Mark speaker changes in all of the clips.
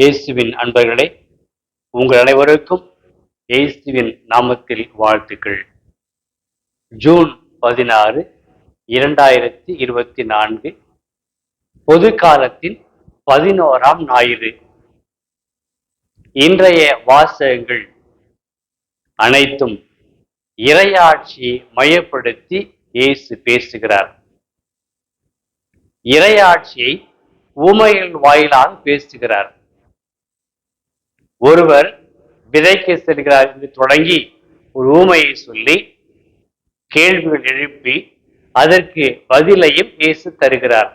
Speaker 1: இயேசுவின் அன்பர்களே, உங்கள் அனைவருக்கும் இயேசுவின் நாமத்தில் வாழ்த்துக்கள். ஜூன் 16, 2024 பொது காலத்தின் 11ஆம் ஞாயிறு. இன்றைய வாசகங்கள் அனைத்தும் இறையாட்சியை மையப்படுத்தி இயேசு பேசுகிறார். இறையாட்சியை உவமைகள் வாயிலாக பேசுகிறார். ஒருவர் விதைக்க செல்கிறார் என்று தொடங்கி ஒரு ஊமையை சொல்லி கேள்விகள் எழுப்பி அதற்கு பதிலையும் இயேசு தருகிறார்.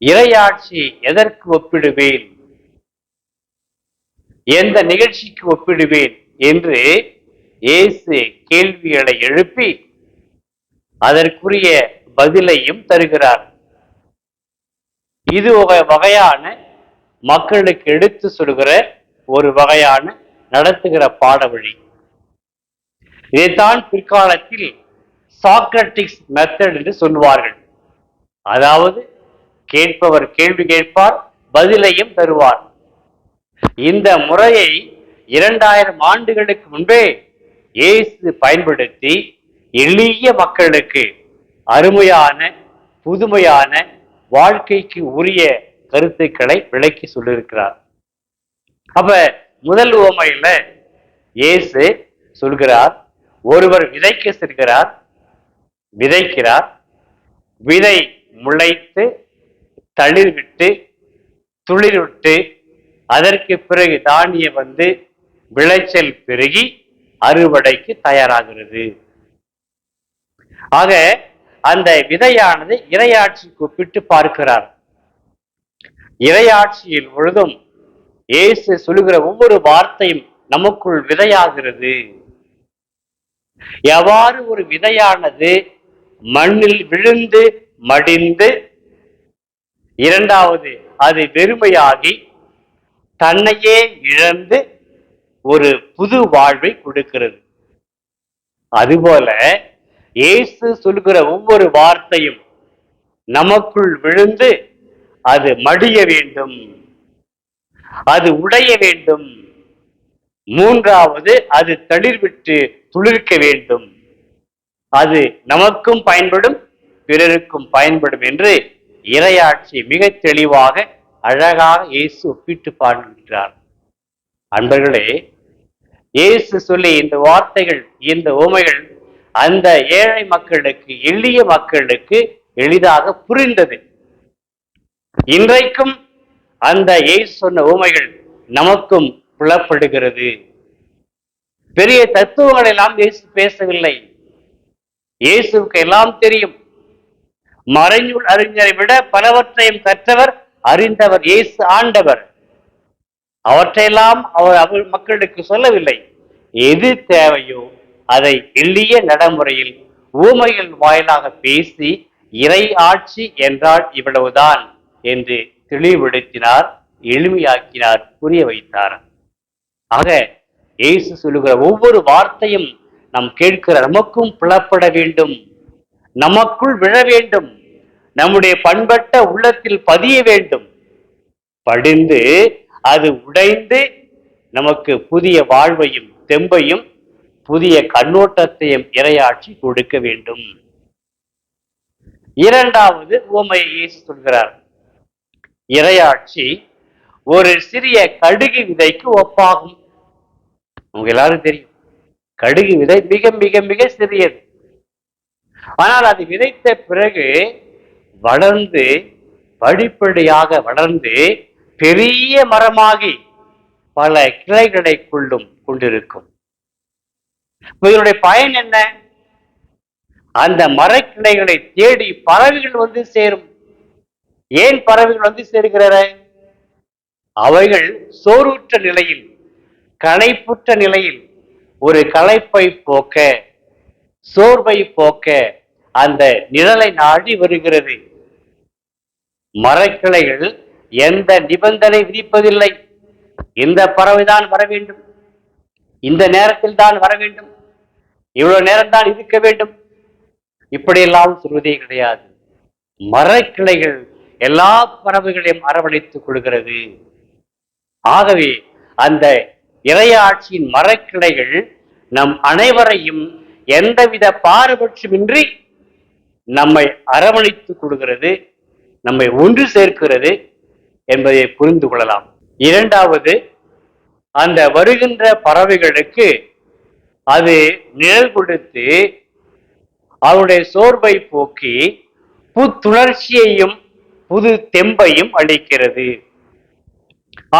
Speaker 1: இறையாட்சி எதற்கு ஒப்பிடுவேன், எந்த நிகழ்ச்சிக்கு ஒப்பிடுவேன் என்று இயேசு கேள்விகளை எழுப்பி அதற்குரிய பதிலையும் தருகிறார். இது வகையான மக்களுக்கு எடுத்து சொல்கிற ஒரு வகையான நடத்துகிற பாட வழி. இதைத்தான் பிற்காலத்தில் சாக்ரட்டிக்ஸ் மெத்தட் என்று சொல்வார்கள். அதாவது கேட்பவர் கேள்வி கேட்பார், பதிலையும் தருவார். இந்த முறையை 2000 ஆண்டுகளுக்கு முன்பே இயேசு பயன்படுத்தி எளிய மக்களுக்கு அருமையான புதுமையான வாழ்க்கைக்கு உரிய கருத்துக்களை விளக்கி சொல்லியிருக்கிறார். அப்ப முதல் உவமையில இயேசு சொல்கிறார், ஒருவர் விதைக்க செல்கிறார், விதைக்கிறார், விதை முளைத்து தளிர் விட்டு துளிர் விட்டு அதற்கு பிறகு தானியம் வந்து விளைச்சல் பெருகி அறுவடைக்கு தயாராகிறது. ஆக அந்த விதையானது இறையாட்சிக்கு ஒப்பிட்டு பார்க்கிறார். இறையாட்சியில் பொழுதும் இயேசு சொல்லுகிற ஒவ்வொரு வார்த்தையும் நமக்குள் விதையாகிறது. எவ்வாறு ஒரு விதையானது மண்ணில் விழுந்து மடிந்து இரண்டாவது அது வெறுமையாகி தன்னையே இழந்து ஒரு புது வாழ்வை கொடுக்கிறது. அதுபோல இயேசு சொல்கிற ஒவ்வொரு வார்த்தையும் நமக்குள் விழுந்து அது மடிய வேண்டும், அது உடைய வேண்டும், மூன்றாவது அது தளிர் விட்டு துளிர்க்க வேண்டும். அது நமக்கும் பயன்படும், பிறருக்கும் பயன்படும் என்று இறையாட்சி மிக தெளிவாக அழகாக இயேசு ஒப்பிட்டு பாடுகிறார். அன்பர்களே, இயேசு சொல்லி இந்த வார்த்தைகள், இந்த உவமைகள் அந்த ஏழை மக்களுக்கு, எளிய மக்களுக்கு எளிதாக புரிந்தது. இன்றைக்கும் அந்த இயேசு சொன்ன உவமைகள் நமக்கும் புலப்படுகிறது. பெரிய தத்துவங்கள் எல்லாம் இயேசு பேசவில்லை. இயேசுக்கு எல்லாம் தெரியும். மறைநூல் அறிஞரை விட பலவற்றையும் கற்றவர், அறிந்தவர் இயேசு ஆண்டவர். அவற்றையெல்லாம் அவர் மக்களுக்கு சொல்லவில்லை. எது தேவையோ அதை எளிய நடைமுறையில் ஊமைகள் வாயிலாக பேசி இறை ஆட்சி என்றால் இவ்வளவுதான் என்று தெளிவுபடுத்தினார், எளிமையாக்கினார், புரிய வைத்தார். ஆக இயேசு சொல்லுகிற ஒவ்வொரு வார்த்தையும் நாம் கேட்கிற நமக்கும் புலப்பட வேண்டும், நமக்குள் விழ வேண்டும், நம்முடைய பண்பட்ட உள்ளத்தில் பதிய வேண்டும். படிந்து அது உடைந்து நமக்கு புதிய வாழ்வையும் தெம்பையும் புதிய கண்ணோட்டத்தையும் இறையாட்சி கொடுக்க வேண்டும். இரண்டாவது உவமையை இயேசு சொல்கிறார். இறையாட்சி ஒரு சிறிய கடுகு விதைக்கு ஒப்பாகும். உங்க எல்லாரும் தெரியும், கடுகு விதை மிக மிக மிக சிறியது. ஆனால் அது விதைத்த பிறகு வளர்ந்து படிப்படியாக வளர்ந்து பெரிய மரமாகி பல கிளைகளை கொண்டிருக்கும். இதனுடைய பயன் என்ன? அந்த மரக்கிளைகளை தேடி பறவைகள் வந்து சேரும். ஏன் பறவைகள் வந்து சேர்கிற? அவைகள் சோர்வுற்ற நிலையில், களைப்புற்ற நிலையில் ஒரு களைப்பை போக்க, சோர்வை போக்க அந்த நிழலை நாடி வருகிறது. மரக்கிளைகள் எந்த நிபந்தனை விதிப்பதில்லை. இந்த பறவைதான் வர வேண்டும், இந்த நேரத்தில் தான் வர வேண்டும், இவ்வளவு நேரம் தான் இருக்க வேண்டும், இப்படியெல்லாம் சொல்வதே கிடையாது. மரக்கிளைகள் எல்லா பறவைகளையும் அரவணைத்துக் கொள்கிறது. ஆகவே அந்த இறையாட்சியின் மரக்கிளைகள் நம் அனைவரையும் எந்தவித பாரபட்சமின்றி நம்மை அரவணைத்துக் கொள்கிறது, நம்மை ஒன்று சேர்க்கிறது என்பதை புரிந்து கொள்ளலாம். இரண்டாவது, அந்த வருகின்ற பறவைகளுக்கு அது நிழல் கொடுத்து அவருடைய சோர்வை போக்கி புத்துணர்ச்சியையும் புது தெம்பையும் அளிக்கிறது.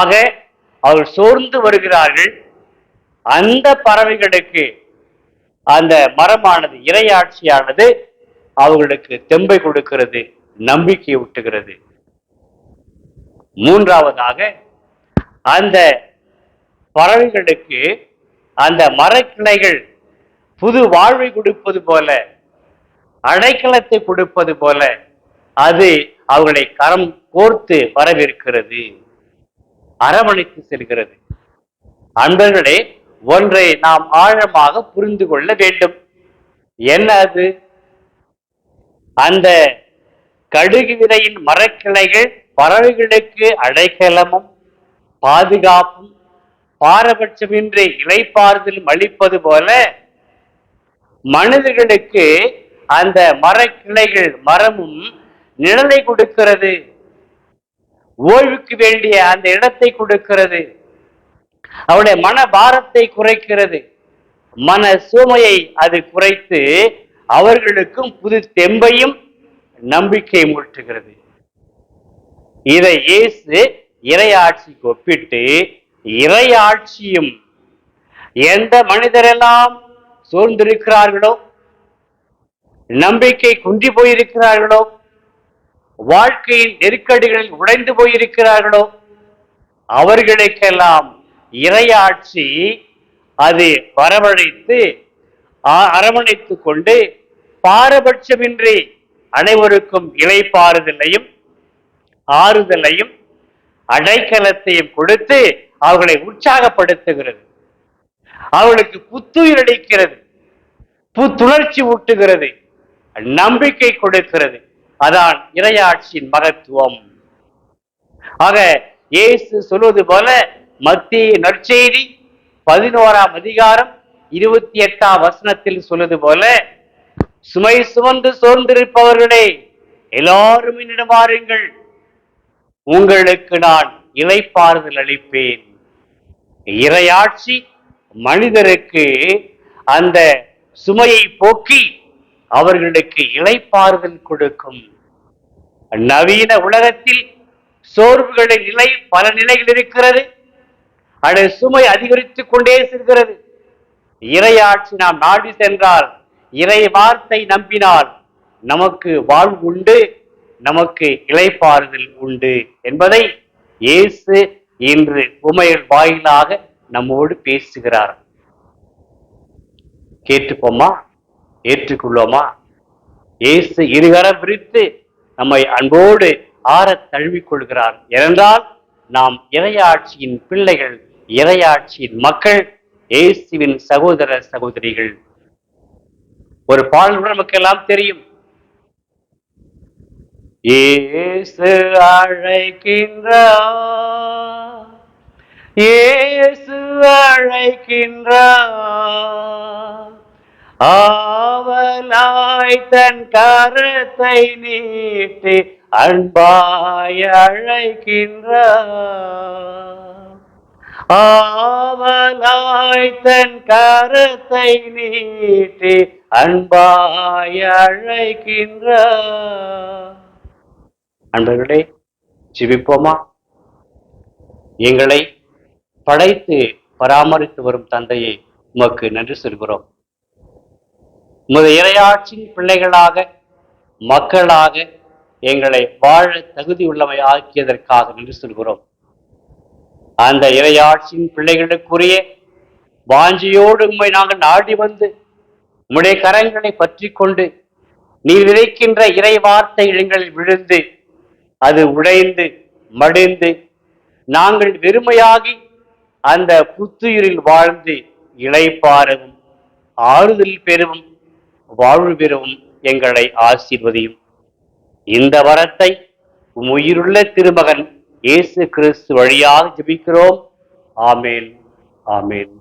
Speaker 1: ஆக அவர்கள் சோர்ந்து வருகிறார்கள். அந்த பறவைகளுக்கு அந்த மரமானது, இறையாட்சியானது அவர்களுக்கு தெம்பை கொடுக்கிறது, நம்பிக்கை ஊட்டுகிறது. மூன்றாவதாக, அந்த பறவைகளுக்கு அந்த மரக்கிளைகள் புது வாழ்வை கொடுப்பது போல, அடைக்கலத்தை கொடுப்பது போல அது அவர்களை கரம் கோர்த்து வரவேற்கிறது, அரவணைத்து செல்கிறது. அன்பர்களே, ஒன்றை நாம் ஆழமாக புரிந்து கொள்ள வேண்டும். என்ன அது? அந்த கடுகு விதையின் மரக்கிளைகள் பறவைகளுக்கு அடைக்கலமும் பாதுகாப்பும் பாரபட்சமின்றி இளைப்பாறுதலும் அளிப்பது போல, மனிதர்களுக்கு அந்த மரக்கிளைகள் மரமும் நிழலை கொடுக்கிறது, ஓய்வுக்கு வேண்டிய அந்த இடத்தை கொடுக்கிறது, அவருடைய மன பாரத்தை குறைக்கிறது, மன சுமையை அது குறைத்து அவர்களுக்கும் புது தெம்பையும் நம்பிக்கை மூட்டுகிறது. இதை இயேசு இறையாட்சிக்கு ஒப்பிட்டு, இறையாட்சியும் எந்த மனிதரெல்லாம் சோர்ந்திருக்கிறார்களோ, நம்பிக்கை குன்றி போயிருக்கிறார்களோ, வாழ்க்கையின் நெருக்கடிகளில் உடைந்து போயிருக்கிறார்களோ, அவர்களுக்கெல்லாம் இறையாட்சி அது வரவழைத்து அரவணைத்துக் கொண்டு பாரபட்சமின்றி அனைவருக்கும் இளைப்பாறுதலையும் ஆறுதலையும் அடைக்கலத்தையும் கொடுத்து அவர்களை உற்சாகப்படுத்துகிறது, அவர்களுக்கு புத்துயிர் அளிக்கிறது, புத்துணர்ச்சி ஊட்டுகிறது, நம்பிக்கை கொடுக்கிறது. அதான் இறையாட்சியின் மகத்துவம். ஆக இயேசு சொல்வது போல, மத்திய நற்செய்தி 11ஆம் அதிகாரம் 28ஆம் வசனத்தில் சொல்வது போல, சுமை சுமந்து சோர்ந்திருப்பவர்களே எல்லாரும் என்னிடம் வாருங்கள், உங்களுக்கு நான் இளைப்பாறுதல் அளிப்பேன். இறையாட்சி மனிதருக்கு அந்த சுமையை போக்கி அவர்களுக்கு இளைப்பாறுதல் கொடுக்கும். நவீன உலகத்தில் சோர்வுகளின் நிலை பல நிலைகள் இருக்கிறது. அது சுமை அதிகரித்துக் கொண்டே செல்கிறது. இறையாட்சி நாம் நாடி சென்றால், இறை வார்த்தை நம்பினால் நமக்கு வாழ்வு உண்டு, நமக்கு இளைப்பாறுதல் உண்டு என்பதை இயேசு இன்று உமையல் வாயிலாக நம்மோடு பேசுகிறார். கேட்டுப்போமா? ஏற்றுக்கொள்வோமா? இயேசு இருகரம் விரித்து நம்மை அன்போடு ஆற தழுவிக் கொள்கிறார். ஏனென்றால் நாம் இறையாட்சியின் பிள்ளைகள், இறையாட்சியின் மக்கள், இயேசுவின் சகோதர சகோதரிகள். ஒரு பாடல் நமக்கு எல்லாம் தெரியும். இயேசு அழைக்கின்றார், இயேசு அழைக்கின்றார், ஆவலாய் தன் கரத்தை நீட்டி அன்பாய் அழைக்கின்றார், ஆவலாய் தன் கரத்தை நீட்டி அன்பாய் அழைக்கின்றார். அன்பர்களே, ஜெபிப்போமா? எங்களை படைத்து பராமரித்து வரும் தந்தையை உமக்கு நன்றி சொல்கிறோம். உமது இறையாட்சியின் பிள்ளைகளாக, மக்களாக எங்களை வாழ தகுதி உள்ளவை ஆக்கியதற்காக நன்றி சொல்கிறோம். அந்த இறையாட்சியின் பிள்ளைகளுக்குரிய வாஞ்சியோடு உம்மை நாங்கள் நாடி வந்து உம்முடைய கரங்களை பற்றி கொண்டு நீர் விதைக்கின்ற இறை வார்த்தை எங்களில் விழுந்து அது உடைந்து மடிந்து நாங்கள் வெறுமையாகி அந்த புத்துயிரில் வாழ்ந்து இளைப்பாறவும் ஆறுதல் பெறவும் வாழ்வு பெறவும் எங்களை ஆசீர்வதியும். இந்த வரத்தை உம் உயிருள்ள திருமகன் இயேசு கிறிஸ்து வழியாக ஜெபிக்கிறோம். ஆமேன், ஆமேன்.